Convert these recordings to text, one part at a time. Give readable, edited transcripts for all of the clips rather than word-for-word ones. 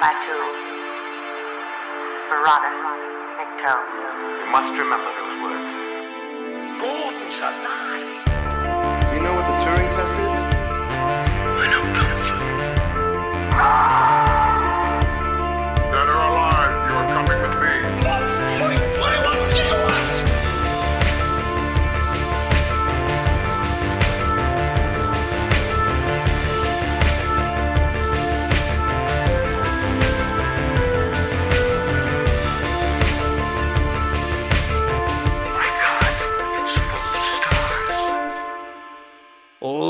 Batu, Barada, Nikto. You must remember those words. Gordon's alive. You know what the Turing test is? I know Kung Fu. Dead or alive, you are coming with me.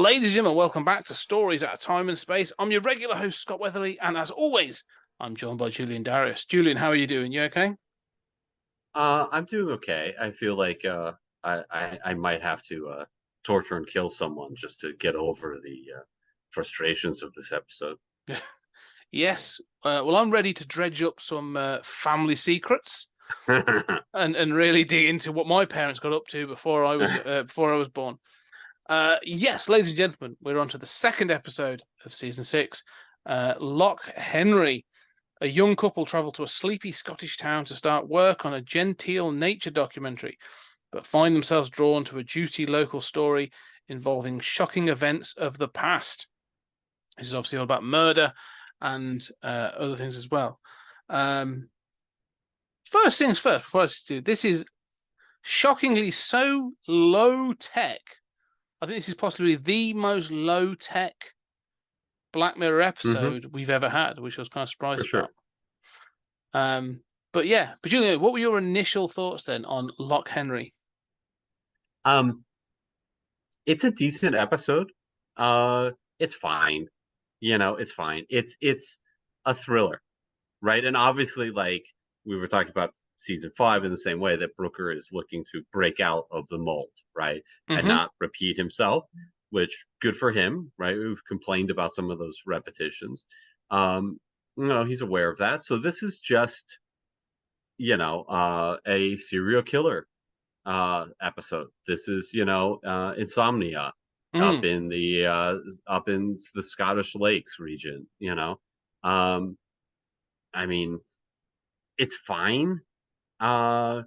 Ladies and gentlemen, welcome back to Stories Out of Time and Space. I'm your regular host, Scott Weatherly, and as always, I'm joined by Julian Darius. Julian, how are you doing? You okay? I'm doing okay. I feel like I might have to torture and kill someone just to get over the frustrations of this episode. Yes. Well, I'm ready to dredge up some family secrets and really dig into what my parents got up to before I was born. Yes, ladies and gentlemen, we're on to the second episode of season 6. Loch Henry. A young couple travel to a sleepy Scottish town to start work on a genteel nature documentary, but find themselves drawn to a juicy local story involving shocking events of the past. This is obviously all about murder and other things as well. First things first, before I do, this is shockingly so low tech. I think this is possibly the most low tech Black Mirror episode we've ever had, which I was kind of surprised about. But Julian, what were your initial thoughts then on Loch Henry? It's a decent episode. It's fine. It's fine. It's a thriller, right? And obviously, like we were talking about season 5 in the same way, that Brooker is looking to break out of the mold, right? And not repeat himself, which good for him, right? We've complained about some of those repetitions. He's aware of that. So this is just, a serial killer episode. This is, insomnia up in the Scottish Lakes region, I mean, it's fine. I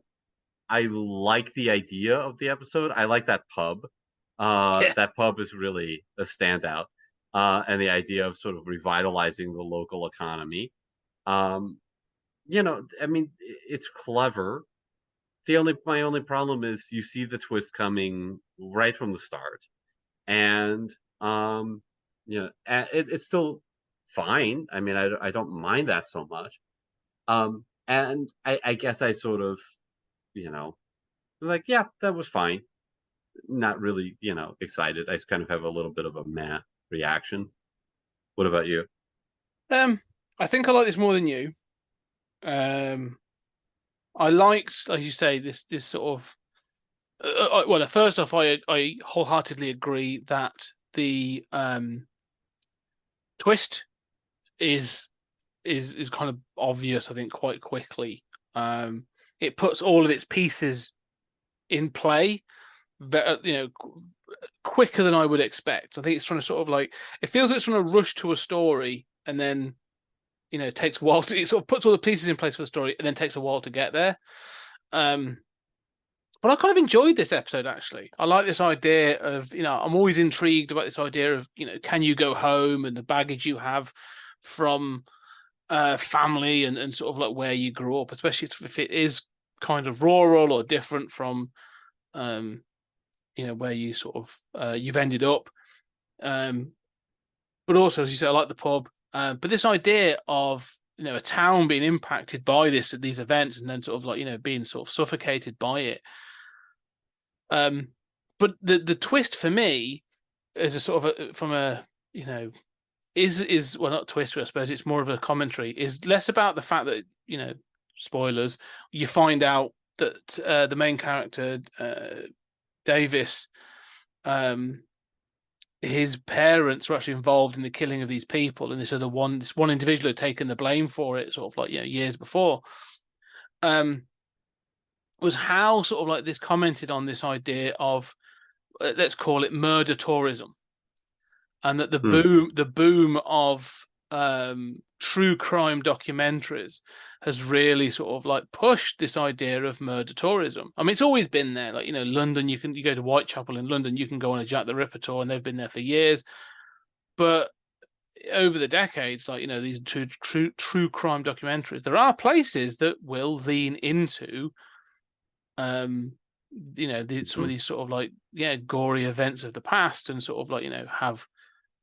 like the idea of the episode. I like that pub. That pub is really a standout. And the idea of sort of revitalizing the local economy. It's clever. My only problem is you see the twist coming right from the start. And it's still fine. I mean, I don't mind that so much. And I guess I sort of, like, yeah, that was fine. Not really, excited. I just kind of have a little bit of a meh reaction. What about you? I think I like this more than you. I liked, like you say, this sort of. First off, I wholeheartedly agree that the twist is kind of obvious. I think quite quickly. It puts all of its pieces in play, quicker than I would expect. I think it's trying to sort of like, it feels like it's trying to rush to a story and then, it takes a while to, it sort of puts all the pieces in place for the story and then takes a while to get there. But I kind of enjoyed this episode, actually. I like this idea of, I'm always intrigued about this idea of, can you go home and the baggage you have from family and sort of like where you grew up, especially if it is kind of rural or different from, where you sort of you've ended up. But also, as you said, I like the pub. But this idea of a town being impacted by these events and then sort of like being sort of suffocated by it. But the twist for me is a sort of from a is well, not twist, I suppose it's more of a commentary. Is less about the fact that spoilers. You find out that the main character Davis, his parents were actually involved in the killing of these people, and this one individual had taken the blame for it, sort of like years before. Was how sort of like this commented on this idea of let's call it murder tourism, and that the boom of true crime documentaries has really sort of like pushed this idea of murder tourism. I mean, it's always been there. Like, London, you go to Whitechapel in London, you can go on a Jack the Ripper tour, and they've been there for years. But over the decades, like, these true crime documentaries, there are places that will lean into, some of these sort of like, gory events of the past, and sort of like, have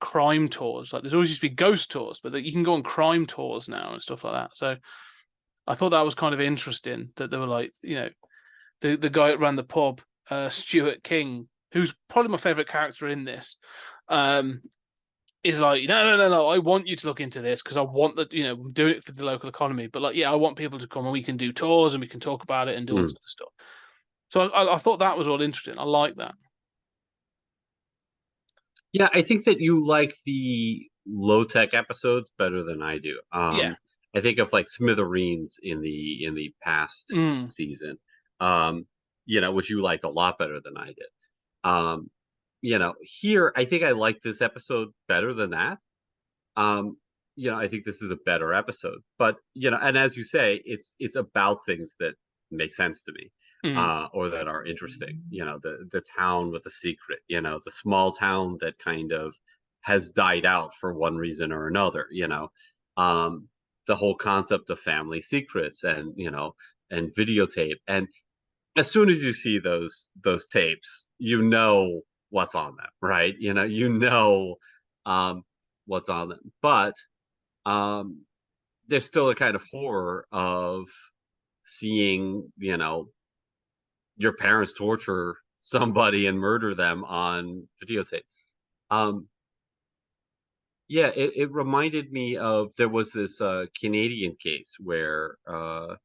crime tours. Like, there's always used to be ghost tours, but you can go on crime tours now and stuff like that. So I thought that was kind of interesting that they were like, the guy that ran the pub, Stuart King, who's probably my favorite character in this, is like, no, I want you to look into this because I want that, I'm doing it for the local economy. But like, I want people to come and we can do tours and we can talk about it and do all sorts of stuff. So I thought that was all interesting. I like that. Yeah, I think that you like the low-tech episodes better than I do. Yeah. I think of like Smithereens in the past season, which you liked a lot better than I did. Here I think I like this episode better than that. I think this is a better episode, but and as you say, it's about things that make sense to me. Or that are interesting, the town with a secret, the small town that kind of has died out for one reason or another, the whole concept of family secrets and videotape. And as soon as you see those tapes, what's on them, right? What's on them. But there's still a kind of horror of seeing, your parents torture somebody and murder them on videotape. It reminded me of, there was this Canadian case where I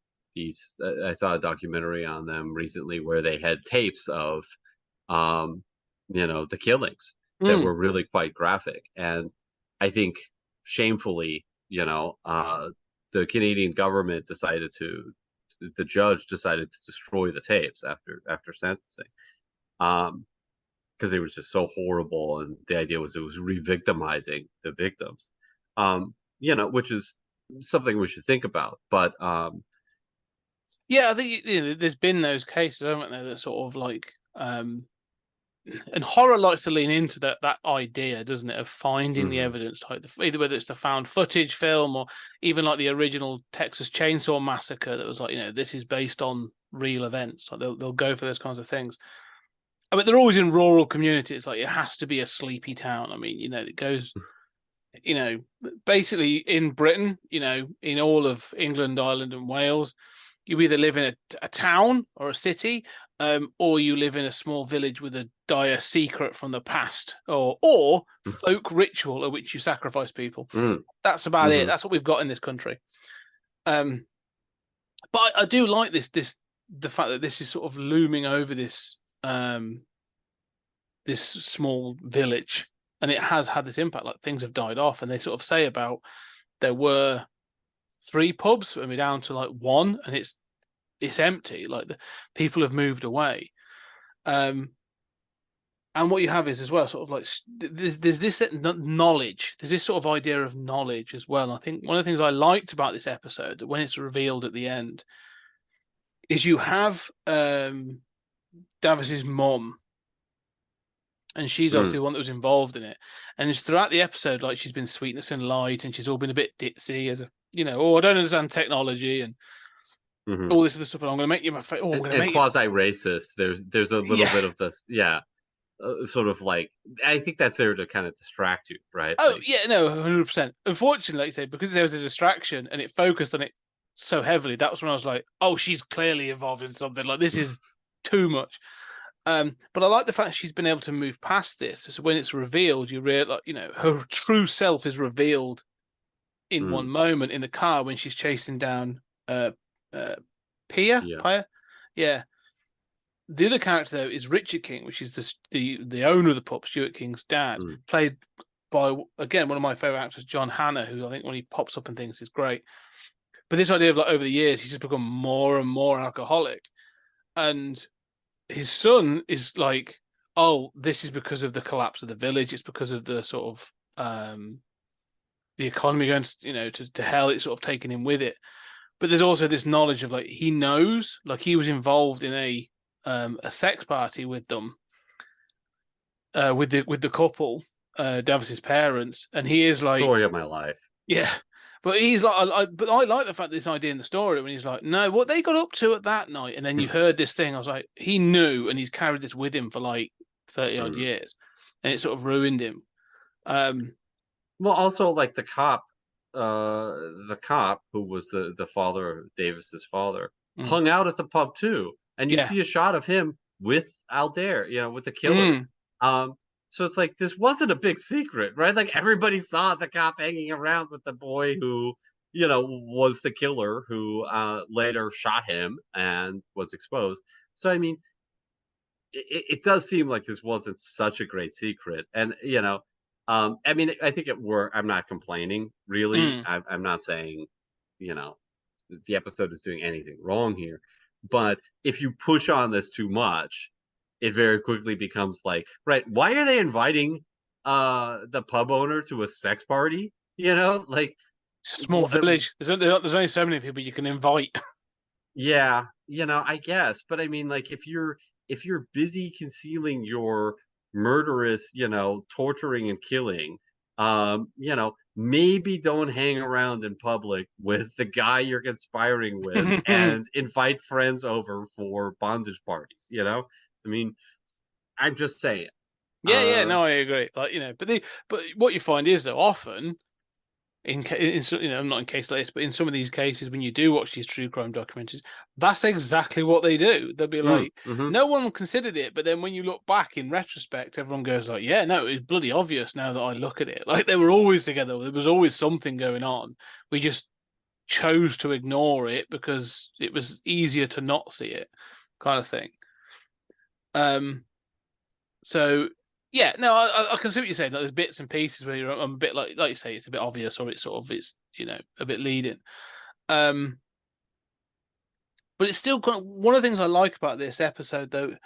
saw a documentary on them recently where they had tapes of the killings that were really quite graphic. And I think shamefully, the Canadian government the judge decided to destroy the tapes after sentencing, because they were just so horrible, and the idea was it was re-victimizing the victims, which is something we should think about. But I think there's been those cases, haven't there, that sort of like, and horror likes to lean into that idea, doesn't it, of finding the evidence, like either whether it's the found footage film or even like the original Texas Chainsaw Massacre that was like, this is based on real events. Like they'll go for those kinds of things. I mean, they're always in rural communities. Like, it has to be a sleepy town. I mean, it goes, basically in Britain, in all of England, Ireland, and Wales, you either live in a town or a city, or you live in a small village with a dire secret from the past, or folk ritual at which you sacrifice people. That's about it. That's what we've got in this country. But I do like the fact that this is sort of looming over this this small village, and it has had this impact. Like, things have died off, and they sort of say about there were 3 pubs and we're down to like 1, and it's empty. Like, the people have moved away. And what you have is, as well, sort of like, there's this knowledge. There's this sort of idea of knowledge as well. And I think one of the things I liked about this episode, when it's revealed at the end, is you have Davis's mum, and she's obviously the one that was involved in it. And it's throughout the episode, like, she's been sweetness and light, and she's all been a bit ditzy as a, I don't understand technology and all this other stuff. And I'm going to make you my face. Oh, I'm going to make quasi-racist. There's a little bit of this, sort of like, I think that's there to kind of distract you, right? Oh, like, yeah, no, 100%. Unfortunately, like you say, because there was a distraction and it focused on it so heavily, that was when I was like, oh, she's clearly involved in something. Like, this is too much. But I like the fact she's been able to move past this. So when it's revealed, you realize, her true self is revealed in one moment in the car when she's chasing down Pia. Yeah. The other character, though, is Richard King, which is the owner of the pub, Stuart King's dad, played by, again, one of my favorite actors, John Hannah, who I think when he pops up and things is great. But this idea of, like, over the years, he's just become more and more alcoholic. And his son is like, oh, this is because of the collapse of the village. It's because of the sort of the economy going to hell, it's sort of taken him with it. But there's also this knowledge of like he knows, like he was involved in a sex party with them, with the couple, Davis's parents, and he is like, story of my life. yeah. But he's like, but I like the fact that this idea in the story when he's like, no, what they got up to at that night, and then you heard this thing. I was like, he knew, and he's carried this with him for like 30 odd years, and it sort of ruined him. Well, also like the cop who was the father of Davis's father hung out at the pub too, and you see a shot of him with Aldair, with the killer. So it's like this wasn't a big secret, right? Like everybody saw the cop hanging around with the boy who was the killer, who later shot him and was exposed. So I mean, it does seem like this wasn't such a great secret, and I mean, I think it worked. I'm not complaining, really. I'm not saying, the episode is doing anything wrong here. But if you push on this too much, it very quickly becomes like, right, why are they inviting the pub owner to a sex party? Like it's a small village. There's only so many people you can invite. Yeah, I guess. But I mean, like if you're busy concealing your murderous, torturing and killing, maybe don't hang around in public with the guy you're conspiring with and invite friends over for bondage parties, I mean, I'm just saying. Yeah, no, I agree. Like, but what you find is though often in not in case like this, but in some of these cases when you do watch these true crime documentaries, that's exactly what they do. They'll be like, no one considered it, but then when you look back in retrospect, everyone goes like, yeah, no, it's bloody obvious now that I look at it. Like they were always together. There was always something going on. We just chose to ignore it because it was easier to not see it, kind of thing. So yeah, no, I can see what you're saying. Like, there's bits and pieces where I'm a bit like you say, it's a bit obvious, or it's a bit leading. But it's still one of the things I like about this episode, though,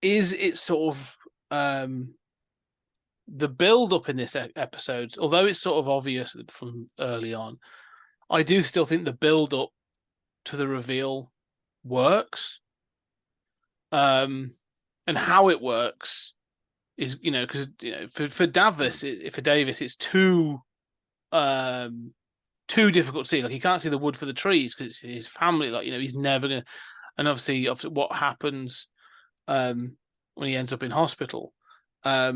is it's sort of the build up in this episode. Although it's sort of obvious from early on, I do still think the build up to the reveal works. And how it works is because for Davis, it's too difficult to see. Like he can't see the wood for the trees because it's his family. Like he's never gonna. And obviously what happens when he ends up in hospital. But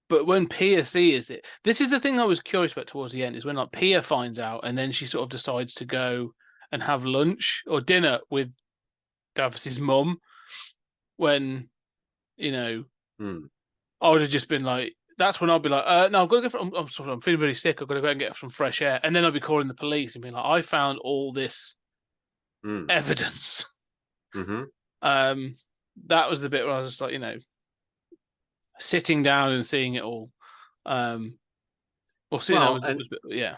when Pia sees it, this is the thing I was curious about towards the end, is when like Pia finds out and then she sort of decides to go and have lunch or dinner with Davis's mum. When I would have just been like, that's when I'd be like, no, I've got to go I'm feeling really sick. I've got to go and get some fresh air. And then I'd be calling the police and being like, I found all this evidence. That was the bit where I was just like, sitting down and seeing it all. Or seeing yeah.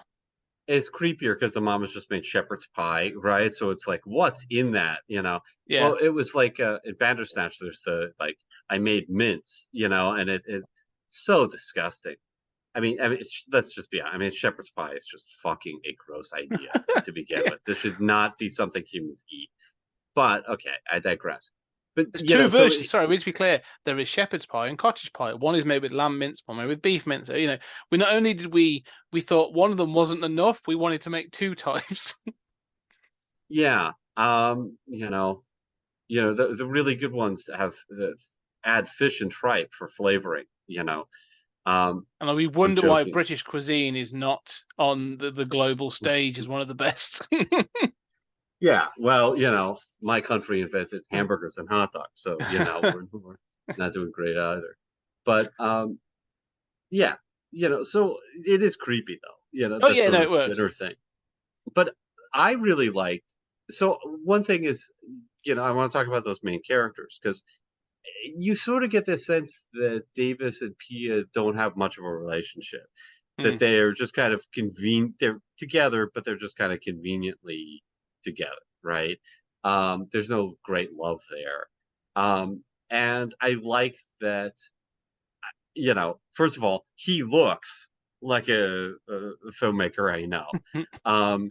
It's creepier because the mom has just made shepherd's pie, right? So it's like, what's in that? Yeah. Well, it was like in Bandersnatch, there's the I made mince, and it's so disgusting. I mean, let's just be honest. I mean, shepherd's pie is just fucking a gross idea to begin with. This should not be something humans eat. But okay, I digress. But there's two versions. Sorry, we need to be clear. There is shepherd's pie and cottage pie. One is made with lamb mince, one made with beef mince. We not only did we thought one of them wasn't enough, we wanted to make two types. Yeah. The really good ones have add fish and tripe for flavoring. And we wonder why British cuisine is not on the global stage as one of the best. Yeah, well, my country invented hamburgers and hot dogs, so we're not doing great either. But yeah, so it is creepy though. Oh yeah, no, it works. Bitter thing. But I really liked. So one thing is, I want to talk about those main characters because you sort of get this sense that Davis and Pia don't have much of a relationship. That they're just kind of they're together, but they're just kind of conveniently together, right? There's no great love there. And I like that, first of all, he looks like a filmmaker I know. Um,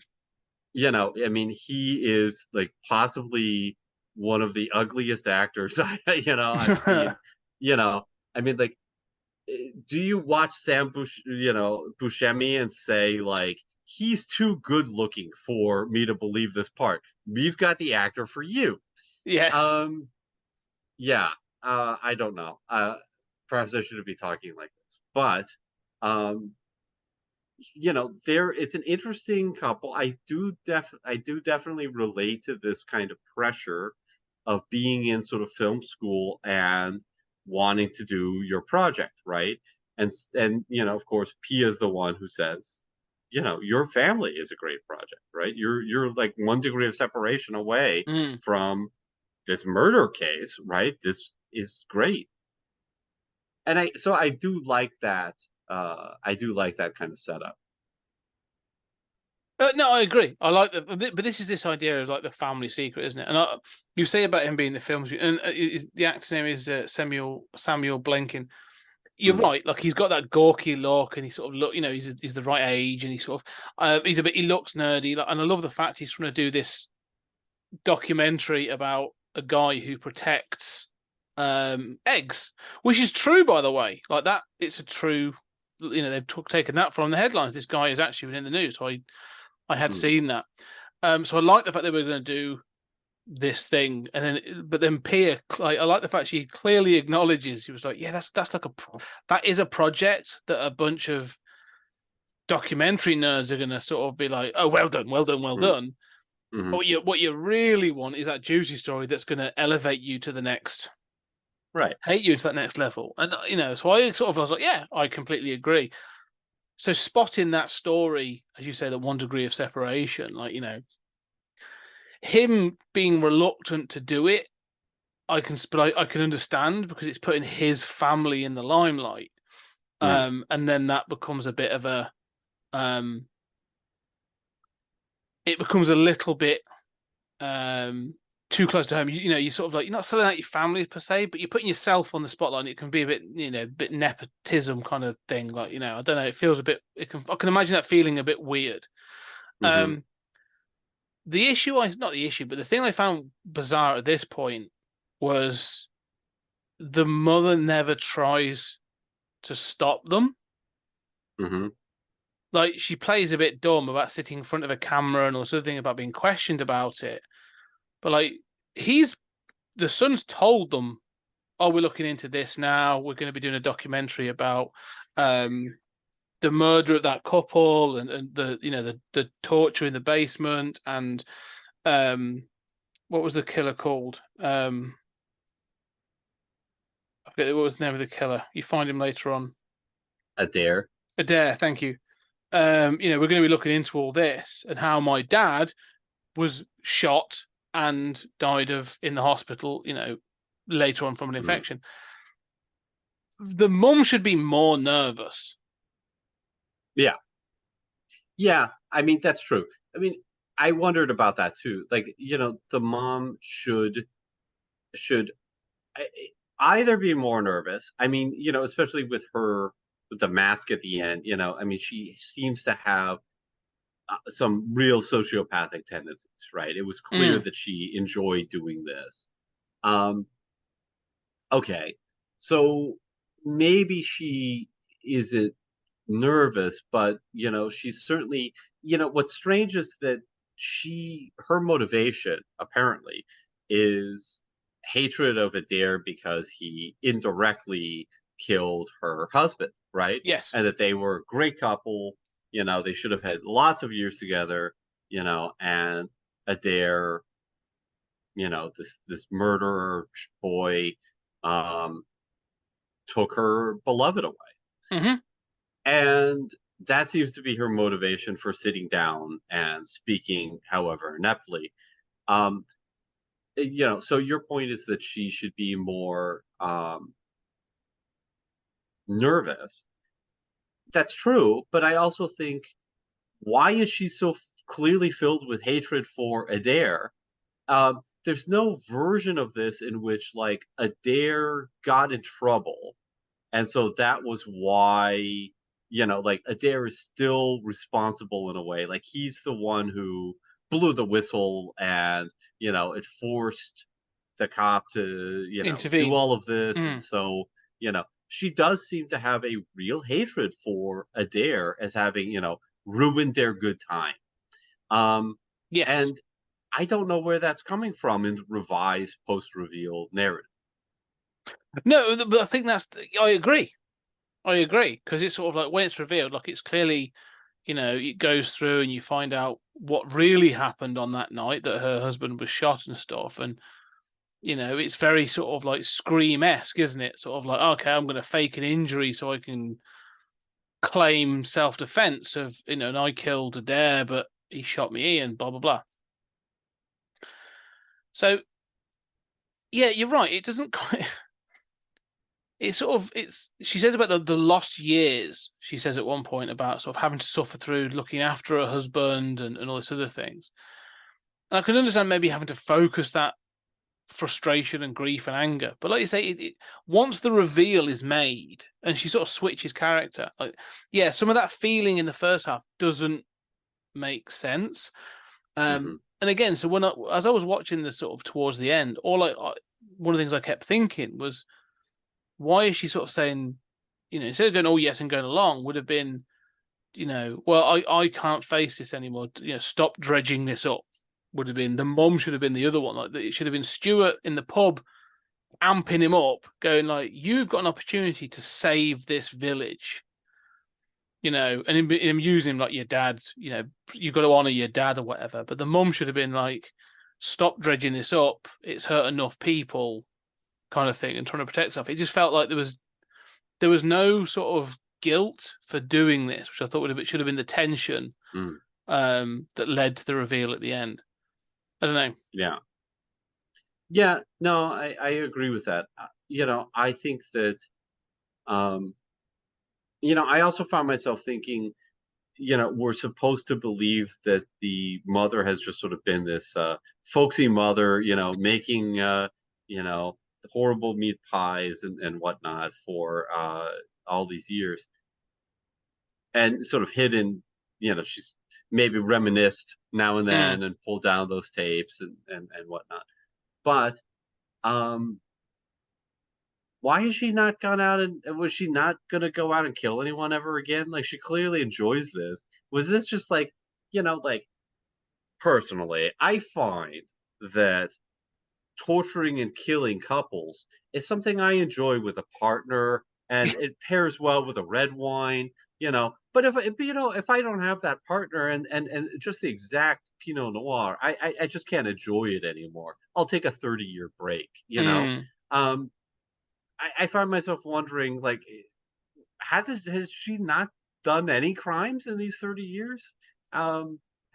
I mean, he is like possibly one of the ugliest actors I've seen. You know, I mean, like, do you watch Buscemi and say like he's too good looking for me to believe this part? We've got the actor for you. Yes. Um, yeah, I don't know. Perhaps I shouldn't be talking like this, but um, there it's an interesting couple. I do definitely relate to this kind of pressure of being in sort of film school and wanting to do your project, right? And of course, Pia is the one who says, your family is a great project, right? You're like 1 degree of separation away Mm. from this murder case, right? This is great. And I do like that. I do like that kind of setup. No, I agree. I like that, but this is this idea of like the family secret, isn't it? And you say about him being the films, and the actor's name is Samuel Blanken. You're Mm, right. Like he's got that gawky look, and he sort of look. He's the right age, and he sort of he looks nerdy. Like, and I love the fact he's trying to do this documentary about a guy who protects eggs, which is true, by the way. Like that, it's a true. They've taken that from the headlines. This guy is actually in the news. So I had mm, seen that. So I like the fact they were going to do this thing, but then Pia, I like the fact she clearly acknowledges. She was like, "Yeah, that's like that is a project that a bunch of documentary nerds are going to sort of be like, oh, well done, well done, well mm, done." mhm. But what you really want is that juicy story that's going to elevate you to the next, Right. take you into that next level. And so I was like, yeah, I completely agree. So spotting that story, as you say, the 1 degree of separation, like him being reluctant to do it, I can understand because it's putting his family in the limelight. Mm, And then that becomes a bit of um, it becomes a little bit too close to home. You sort of like, you're not selling out your family per se, but you're putting yourself on the spotlight. And it can be a bit, a bit nepotism kind of thing. Like, I don't know. It feels a bit. I can imagine that feeling a bit weird. mhm, Um, the issue, not the issue, but the thing I found bizarre at this point was the mother never tries to stop them. mhm. Like she plays a bit dumb about sitting in front of a camera and also thing about being questioned about it. But like the son's told them, "Oh, we're looking into this now. We're going to be doing a documentary about the murder of that couple and the torture in the basement and what was the killer called? I forget what was the name of the killer. You find him later on. Adair. Adair, thank you. We're going to be looking into all this and how my dad was shot and died in the hospital, later on from an Mm. infection. The mum should be more nervous. Yeah. Yeah. I mean, that's true. I mean, I wondered about that too. Like, the mom should either be more nervous. I mean, especially with the mask at the end, I mean, she seems to have some real sociopathic tendencies, right? It was clear Mm. that she enjoyed doing this. Um, okay. So maybe she isn't nervous, but she's certainly, what's strange is that her motivation apparently is hatred of Adair because he indirectly killed her husband, right? Yes. And that they were a great couple, they should have had lots of years together, and Adair, this murderer boy, um, took her beloved away. Mm-hmm. And that seems to be her motivation for sitting down and speaking, however ineptly. Um, so your point is that she should be more nervous. That's true, but I also think, why is she so clearly filled with hatred for Adair? There's no version of this in which like Adair got in trouble, and so that was why like Adair is still responsible in a way. Like he's the one who blew the whistle and, it forced the cop to, do Intervene. all of this. And Mm. so, she does seem to have a real hatred for Adair as having, ruined their good time. Yes. And I don't know where that's coming from in the revised post-reveal narrative. No, but I think I agree. I agree, because it's sort of like when it's revealed, like it's clearly, it goes through and you find out what really happened on that night, that her husband was shot and stuff. And, it's very sort of like Scream-esque, isn't it? Sort of like, okay, I'm going to fake an injury so I can claim self-defense of, and I killed Adair, but he shot me and blah, blah, blah. So, yeah, you're right. It doesn't quite... she says about the lost years. She says at one point about sort of having to suffer through looking after her husband and all this other things. And I can understand maybe having to focus that frustration and grief and anger. But like you say, once the reveal is made and she sort of switches character, like, yeah, some of that feeling in the first half doesn't make sense. Mhm. And again, so as I was watching this sort of towards the end, one of the things I kept thinking was, why is she sort of saying, instead of going, oh yes, and going along, would have been, well, I can't face this anymore. Stop dredging this up. Would have been the mom, should have been the other one. Like it should have been Stuart in the pub, amping him up, going like, you've got an opportunity to save this village. And him using him like your dad's. You've got to honor your dad or whatever. But the mum should have been like, stop dredging this up. It's hurt enough people, kind of thing, and trying to protect stuff. It just felt like there was no sort of guilt for doing this, which I thought should have been the tension that led to the reveal at the end. I don't know. Yeah, no, I agree with that. I think that, I also found myself thinking, we're supposed to believe that the mother has just sort of been this folksy mother, making, horrible meat pies and whatnot for all these years. And sort of hidden, she's maybe reminisced now and then and pulled down those tapes and whatnot. But why has she not gone out and was she not gonna go out and kill anyone ever again? Like she clearly enjoys this. Was this just like, like personally, I find that torturing and killing couples is something I enjoy with a partner, and it pairs well with a red wine, But if I don't have that partner and just the exact Pinot Noir, I just can't enjoy it anymore. I'll take a 30-year break, I find myself wondering, like, has she not done any crimes in these 30 years? Has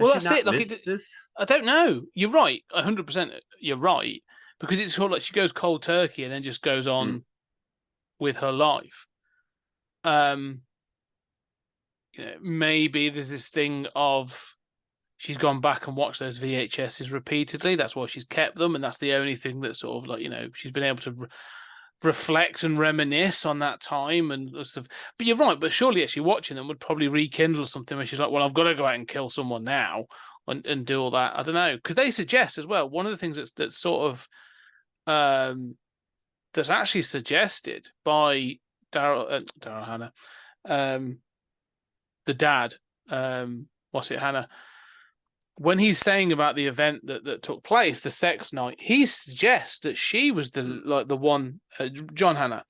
Well, she that's not it. Like, missed this? I don't know. You're right. 100%. You're right, because it's sort of like she goes cold turkey and then just goes on with her life. Maybe there's this thing of she's gone back and watched those VHSs repeatedly. That's why she's kept them, and that's the only thing that sort of like she's been able to reflect and reminisce on that time and stuff. But you're right. But surely actually watching them would probably rekindle something where she's like, well, I've got to go out and kill someone now and do all that. I don't know, because they suggest as well, one of the things that's sort of that's actually suggested by Daryl Hannah, the dad, Hannah, when he's saying about the event that took place, the sex night, he suggests that she was the one, John Hannah,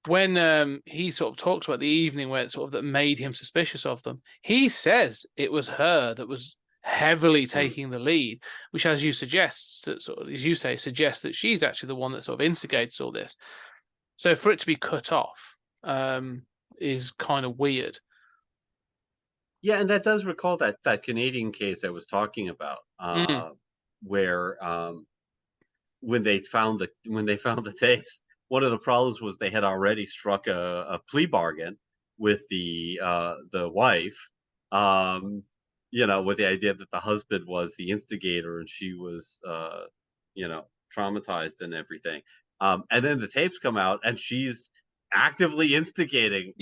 when he sort of talks about the evening where it sort of that made him suspicious of them. He says it was her that was heavily taking the lead, which, as you suggest, sort of, as you say, suggests that she's actually the one that sort of instigates all this. So for it to be cut off is kind of weird. Yeah, and that does recall that Canadian case I was talking about, where when they found the tapes, one of the problems was they had already struck a plea bargain with the wife, with the idea that the husband was the instigator and she was traumatized and everything. And then the tapes come out and she's actively instigating,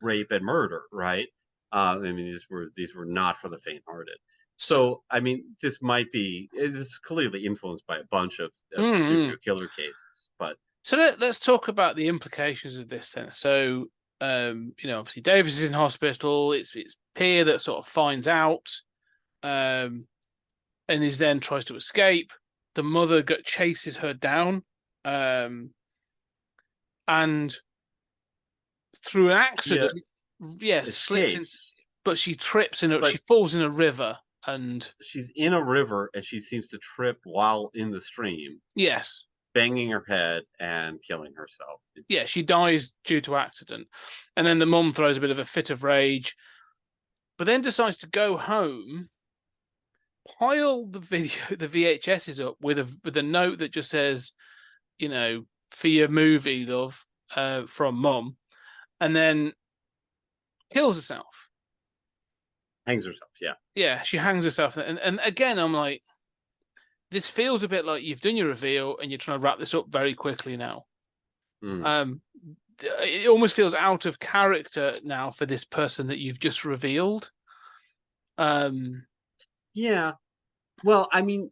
rape and murder, right? I mean, these were not for the faint-hearted. So, So, I mean, it is clearly influenced by a bunch of mm. serial killer cases, but So let's talk about the implications of this then. So, obviously Davis is in hospital. It's Pia that sort of finds out, and is then tries to escape. The mother chases her down, and through an Pia accident, yes, slips in, escapes, but she trips she but falls in a river, and she's in a river and she seems to trip while in the stream, yes, banging her head and killing herself. yeah, she dies due to accident, and then the mum throws a bit of a fit of rage, but then decides to go home, pile the VHSs up with a note that just says, for your movie, love, from mum, and then kills herself. Hangs herself, yeah. Yeah, she hangs herself, and again, I'm like, this feels a bit like you've done your reveal and you're trying to wrap this up very quickly now. It almost feels out of character now for this person that you've just revealed. Yeah. Well, I mean,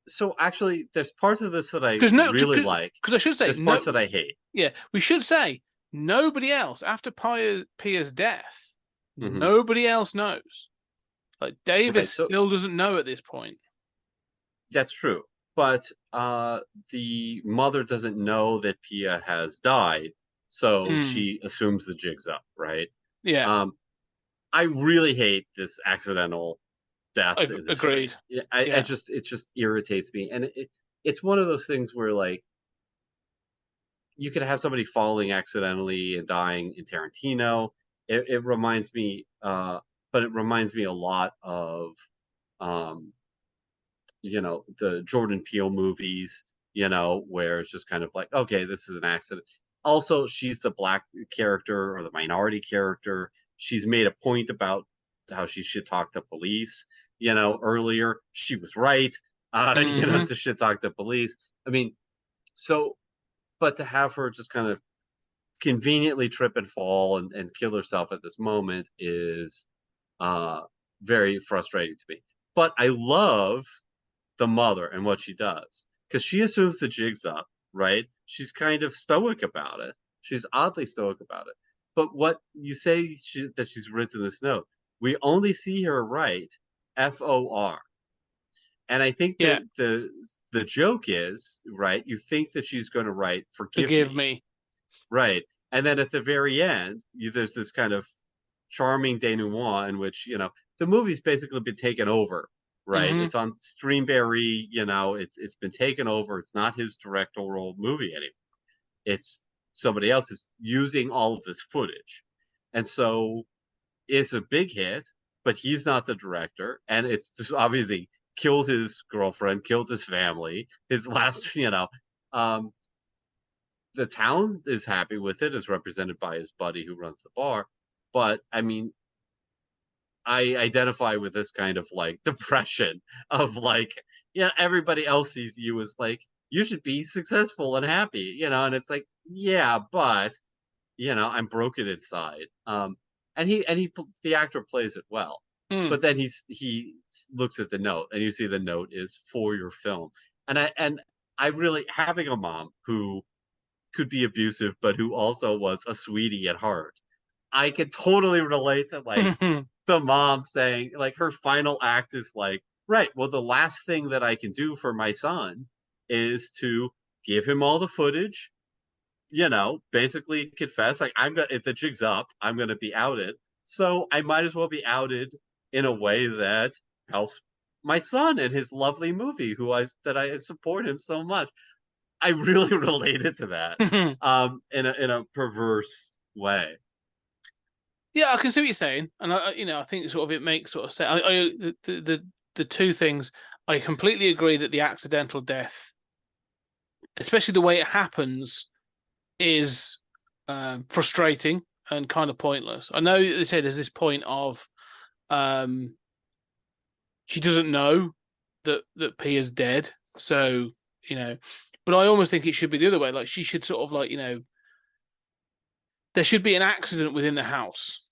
so actually, there's parts of this that I really like. Because I should say, there's parts that I hate. Yeah, we should say nobody else after Pia's death. Mhm. Nobody else knows. Like Davis Okay, still doesn't know at this point. That's true, but the mother doesn't know that Pia has died, so she assumes the jig's up, right? Yeah. I really hate this accidental death. Agreed. It just irritates me, and it's one of those things where, like, you could have somebody falling accidentally and dying in Tarantino. It reminds me, but it reminds me a lot of, the Jordan Peele movies, where it's just kind of like, okay, this is an accident. Also, she's the black character or the minority character. She's made a point about how she should talk to police. Earlier she was right. To shit talk to police. I mean, but to have her just kind of conveniently trip and fall and kill herself at this moment is very frustrating to me. But I love the mother and what she does, because she assumes the jig's up, right? She's kind of stoic about it. She's oddly stoic about it. But what you say that she's written this note, we only see her write FOR. And I think that the joke is, right, you think that she's going to write forgive me. Right. And then at the very end, there's this kind of charming denouement in which, the movie's basically been taken over. Right, it's on Streamberry. It's been taken over. It's not his directorial movie anymore. It's somebody else is using all of this footage, and so it's a big hit. But he's not the director, and it's just obviously killed his girlfriend, killed his family. His last, the town is happy with it, as represented by his buddy who runs the bar. But I mean, I identify with this kind of like depression of like, everybody else sees you as like, you should be successful and happy, and it's like, yeah, but, I'm broken inside. And the actor plays it well, but then he looks at the note and you see the note is for your film. And I really, having a mom who could be abusive, but who also was a sweetie at heart, I can totally relate to like the mom saying, like, her final act is like, right, well, the last thing that I can do for my son is to give him all the footage, basically confess, like, if the jig's up, I'm gonna be outed. So I might as well be outed in a way that helps my son and his lovely movie, that I support him so much. I really related to that, in a perverse way. Yeah, I can see what you're saying, and I think sort of it makes sort of sense. The two things, I completely agree that the accidental death, especially the way it happens, is frustrating and kind of pointless. I know they say there's this point of, she doesn't know that Pia's dead, so but I almost think it should be the other way. Like, she should sort of like there should be an accident within the house.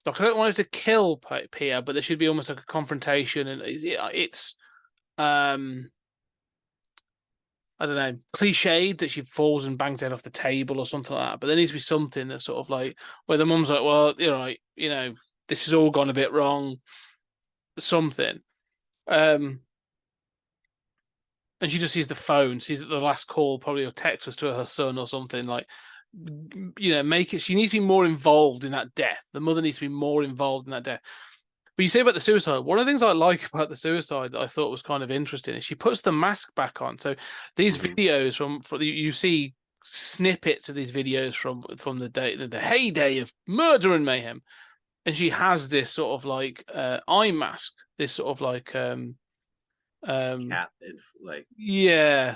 Like, I don't want her to kill Pia, but there should be almost like a confrontation, and it's I don't know, cliched that she falls and bangs head off the table or something like that. But there needs to be something that's sort of like where the mum's like, well, this has all gone a bit wrong. Something. And she just sees the phone, sees that the last call probably or text was to her son or something, like, make it. She needs to be more involved in that death. The mother needs to be more involved in that death. But you say about the suicide, one of the things I like about the suicide that I thought was kind of interesting is she puts the mask back on. So these videos from you see snippets of these videos from the heyday of murder and mayhem, and she has this sort of like eye mask, this sort of like cat, like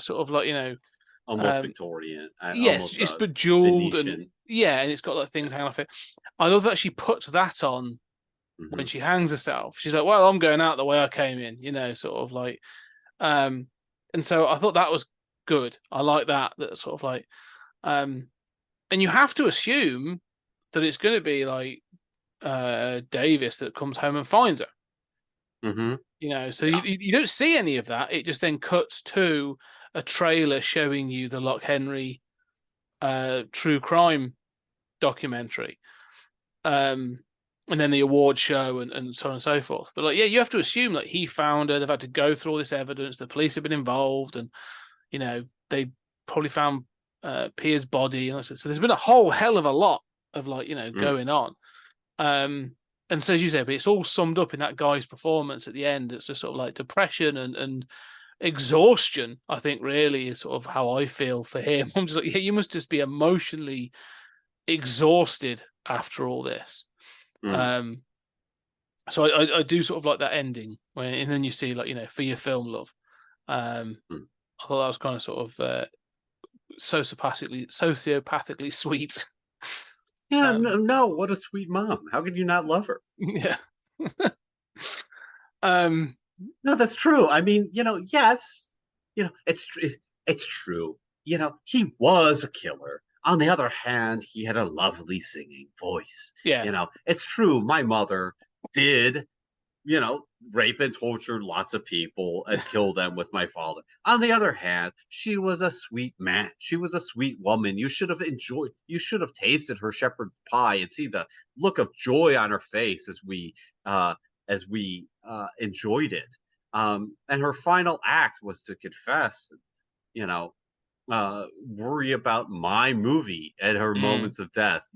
sort of like almost Victorian. Yes, almost, it's bejeweled Venetian. and it's got like things hanging off it. I love that she puts that on. When she hangs herself, she's like, well, I'm going out the way I came in, sort of like, and so I thought that was good. I like that sort of like, and you have to assume that it's going to be like Davis that comes home and finds her. So you don't see any of that. It just then cuts to a trailer showing you the Loch Henry true crime documentary. And then the award show and so on and so forth. But like, yeah, you have to assume that he found her. They've had to go through all this evidence. The police have been involved, and they probably found Pia's body. And so there's been a whole hell of a lot of like going on. And so as you say, but it's all summed up in that guy's performance at the end. It's just sort of like depression and exhaustion. I think really is sort of how I feel for him. I'm just like, yeah, you must just be emotionally exhausted after all this. So I do sort of like that ending and then you see like for your film, love. I thought that was kind of sort of sociopathically sweet. Yeah, no, what a sweet mom. How could you not love her? Yeah. No, that's true. I mean, yes, it's true. He was a killer. On the other hand, he had a lovely singing voice. Yeah. It's true. My mother did, rape and torture lots of people and kill them with my father. On the other hand, she was a sweet man. She was a sweet woman. You should have tasted her shepherd's pie and see the look of joy on her face as we enjoyed it. And her final act was to confess, worry about my movie at her moments of death,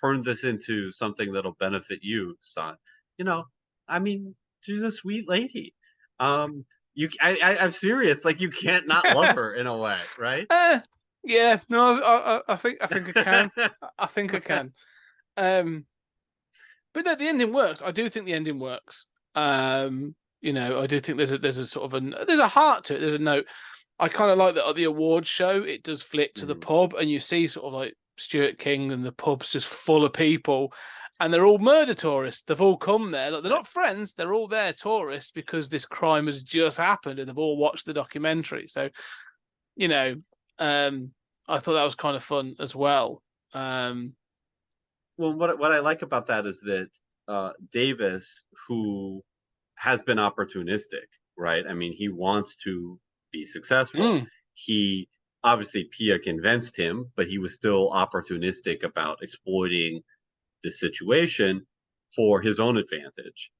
turn this into something that'll benefit you, son. I mean, she's a sweet lady. I'm serious. Like, you can't not love her in a way, right? Yeah, no, I think I can. I think I can. But no, the ending works. I do think the ending works. I do think there's a sort of there's a heart to it. There's a note. I kind of like that at the awards show, it does flick to the pub and you see sort of like Stuart King and the pub's just full of people and they're all murder tourists. They've all come there. Like, they're not friends. They're all there tourists because this crime has just happened and they've all watched the documentary. So, I thought that was kind of fun as well. Well, what I like about that is that Davis, who has been opportunistic, right? I mean, he wants to be successful. He obviously, Pia convinced him, but he was still opportunistic about exploiting the situation for his own advantage.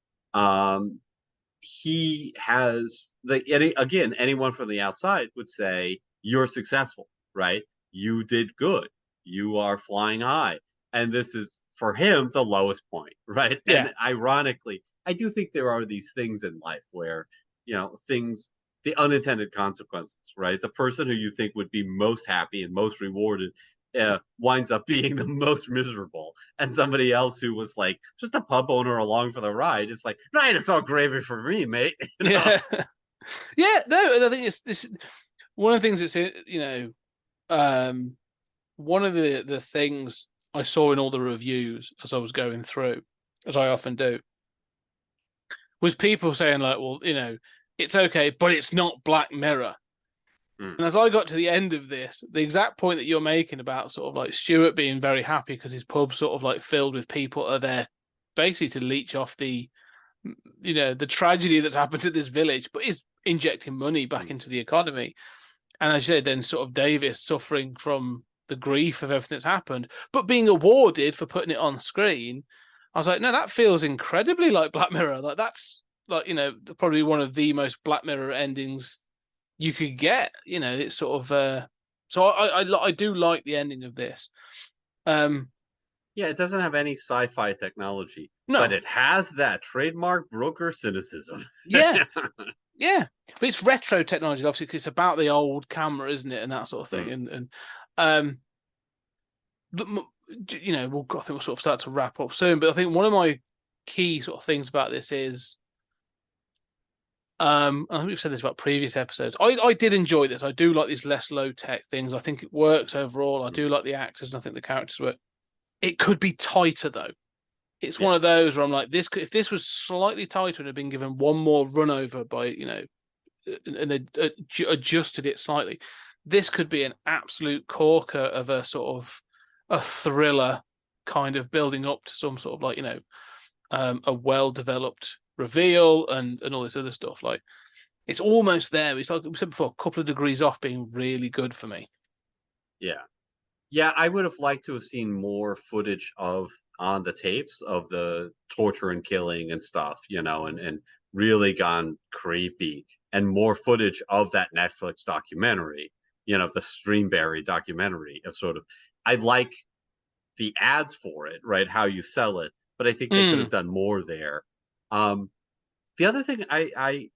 He has anyone from the outside would say you're successful, right? You did good. You are flying high, and this is for him the lowest point, right? Yeah. And ironically, I do think there are these things in life where the unintended consequences, right? The person who you think would be most happy and most rewarded winds up being the most miserable. And somebody else who was like just a pub owner along for the ride is like, right, it's all gravy for me, mate. Yeah. Yeah, no, I think it's this one of the things that's one of the things I saw in all the reviews as I was going through, as I often do, was people saying like, well, it's okay, but it's not Black Mirror. Mm. And as I got to the end of this, the exact point that you're making about sort of like Stuart being very happy because his pub's sort of like filled with people are there basically to leech off the, the tragedy that's happened to this village, but is injecting money back into the economy. And as you said, then sort of Davis suffering from the grief of everything that's happened, but being awarded for putting it on screen. I was like, no, that feels incredibly like Black Mirror. Like that's like, probably one of the most Black Mirror endings you could get. It's sort of so I do like the ending of this. Yeah, it doesn't have any sci-fi technology, No. but it has that trademark broker cynicism. Yeah. Yeah, but it's retro technology, obviously, because it's about the old camera, isn't it, and that sort of thing. I think we'll sort of start to wrap up soon. But I think one of my key sort of things about this is, I think we've said this about previous episodes. I did enjoy this. I do like these less low tech things. I think it works overall. I do like the actors, and I think the characters work. It could be tighter though. It's one of those where I'm like, if this was slightly tighter and had been given one more run over by, and adjusted it slightly, this could be an absolute corker of a sort of a thriller kind of building up to some sort of like, a well-developed reveal and all this other stuff. Like, it's almost there. It's like we said before, a couple of degrees off being really good for me. Yeah. Yeah, I would have liked to have seen more footage on the tapes of the torture and killing and stuff, and really gone creepy, and more footage of that Netflix documentary, the Streamberry documentary of sort of, I like the ads for it, right? How you sell it, but I think they could have done more there. The other thing I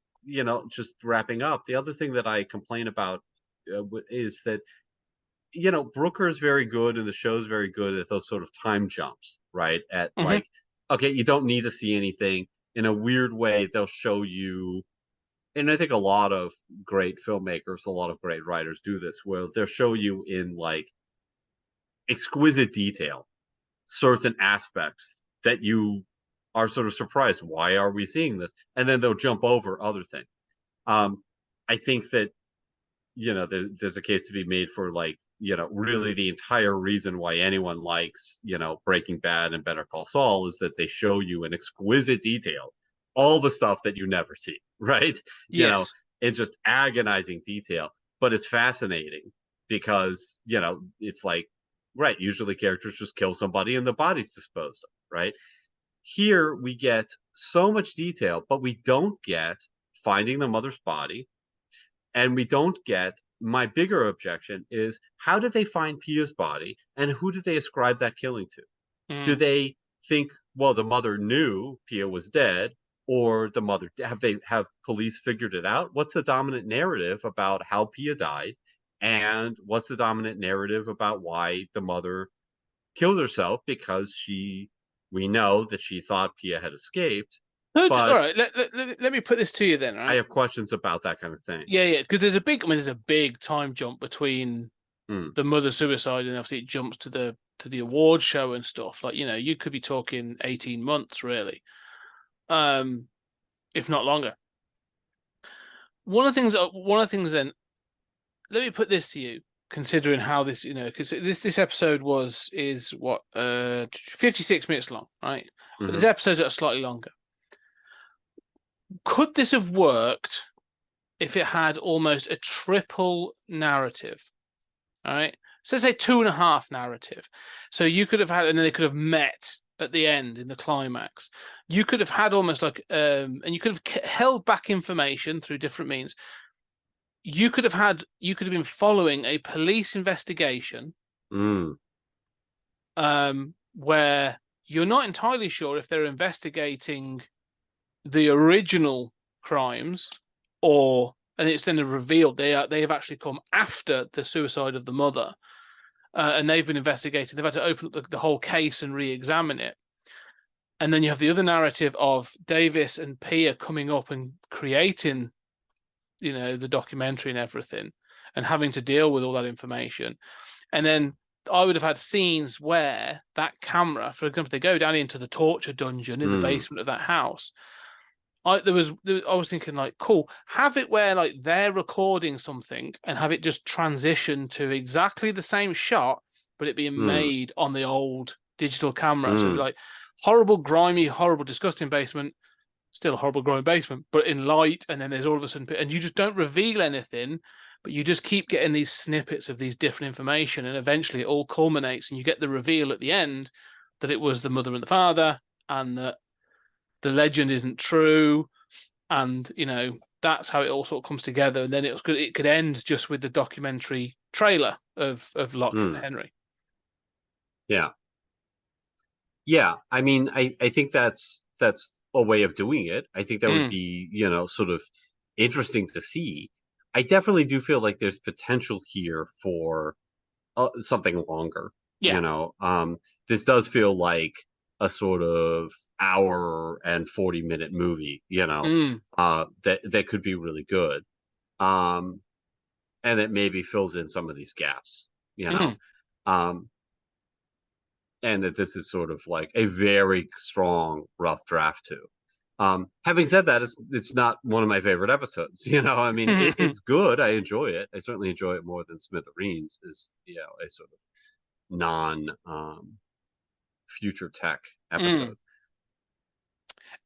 just wrapping up, the other thing that I complain about is that Brooker is very good and the show's very good at those sort of time jumps, right? At like, okay, you don't need to see anything. In a weird way, they'll show you, and I think a lot of great filmmakers, a lot of great writers do this, where they'll show you in like exquisite detail certain aspects that you are sort of surprised. Why are we seeing this? And then they'll jump over other things. I think that, there's a case to be made for like, really the entire reason why anyone likes, Breaking Bad and Better Call Saul is that they show you in exquisite detail all the stuff that you never see, right? Yes. In just agonizing detail. But it's fascinating because, it's like, right, usually characters just kill somebody and the body's disposed of, right? Here we get so much detail, but we don't get finding the mother's body. And we don't get, my bigger objection is, how did they find Pia's body and who did they ascribe that killing to? Do they think, well, the mother knew Pia was dead, or the mother, have police figured it out? What's the dominant narrative about how Pia died? And what's the dominant narrative about why the mother killed herself? Because we know that she thought Pia had escaped. Okay, but all right. Let me put this to you then. Right? I have questions about that kind of thing. Yeah, because there's a big time jump between the mother suicide and obviously it jumps to the award show and stuff. Like, you could be talking 18 months really, if not longer. One of the things then, let me put this to you, considering how this, because this episode is what 56 minutes long, right? But there's episodes that are slightly longer. Could this have worked if it had almost a triple narrative? All right. So let's say 2.5 narrative. So you could have had, and then they could have met at the end in the climax. You could have had almost like, and you could have held back information through different means. You could have been following a police investigation, where you're not entirely sure if they're investigating the original crimes, and it's then revealed they have actually come after the suicide of the mother, and they've been investigating. They've had to open up the whole case and re-examine it. And then you have the other narrative of Davis and Pia coming up and creating, the documentary and everything, and having to deal with all that information. And then I would have had scenes where that camera, for example, they go down into the torture dungeon in the basement of that house. I was thinking like, cool, have it where like they're recording something and have it just transition to exactly the same shot, but it being made on the old digital camera. So it'd be like horrible, grimy, horrible, disgusting basement, still a horrible, grimy basement, but in light, and then there's all of a sudden, and you just don't reveal anything, but you just keep getting these snippets of these different information, and eventually it all culminates, and you get the reveal at the end that it was the mother and the father, and that the legend isn't true, and that's how it all sort of comes together. And then it could end just with the documentary trailer of Loch and Henry. Yeah. I mean, I think that's a way of doing it. I think that would be sort of interesting to see. I definitely do feel like there's potential here for something longer. Yeah. This does feel like a sort of hour and 40-minute movie, that could be really good. And that maybe fills in some of these gaps, and that this is sort of like a very strong rough draft too. Having said that, it's not one of my favorite episodes. I mean, it's good. I enjoy it. I certainly enjoy it more than Smithereens is, a sort of non future tech episode.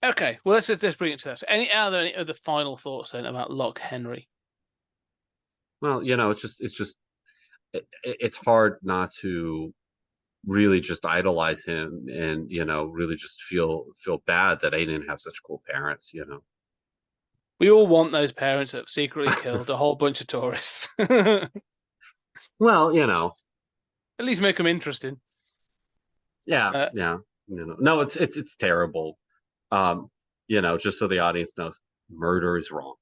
Okay, well let's bring it to that. So any other final thoughts then about Loch Henry? Well, it's hard not to really just idolize him and really just feel bad that I didn't have such cool parents. We all want those parents that have secretly killed a whole bunch of tourists. Well, at least make them interesting. Yeah. No, it's terrible. Just so the audience knows, murder is wrong.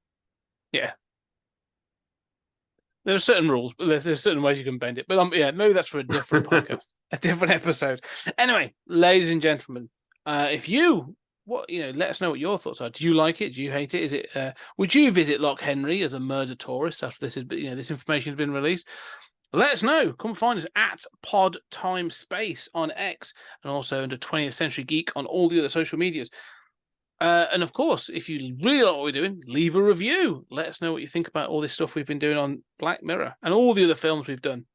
Yeah. There are certain rules, but there's certain ways you can bend it. But maybe that's for a different podcast, a different episode. Anyway, ladies and gentlemen, if you let us know what your thoughts are. Do you like it? Do you hate it? Is it? Would you visit Loch Henry as a murder tourist after this information has been released? Let us know. Come find us at Pod Time Space on X, and also under 20th Century Geek on all the other social medias. And of course, if you really like what we're doing, leave a review. Let us know what you think about all this stuff we've been doing on Black Mirror and all the other films we've done.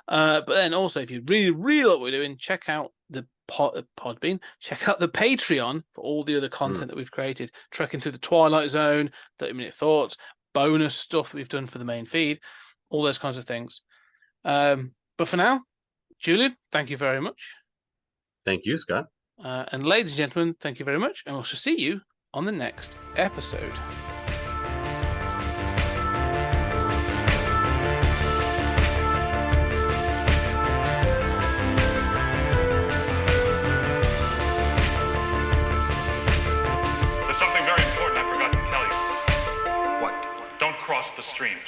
But then also, if you really, really like what we're doing, check out the Podbean. Check out the Patreon for all the other content that we've created. Trekking through the Twilight Zone, 30-minute thoughts, bonus stuff that we've done for the main feed, all those kinds of things. But for now, Julian, thank you very much. Thank you, Scott. And ladies and gentlemen, thank you very much, and we'll see you on the next episode. There's something very important I forgot to tell you. What? Don't cross the streams.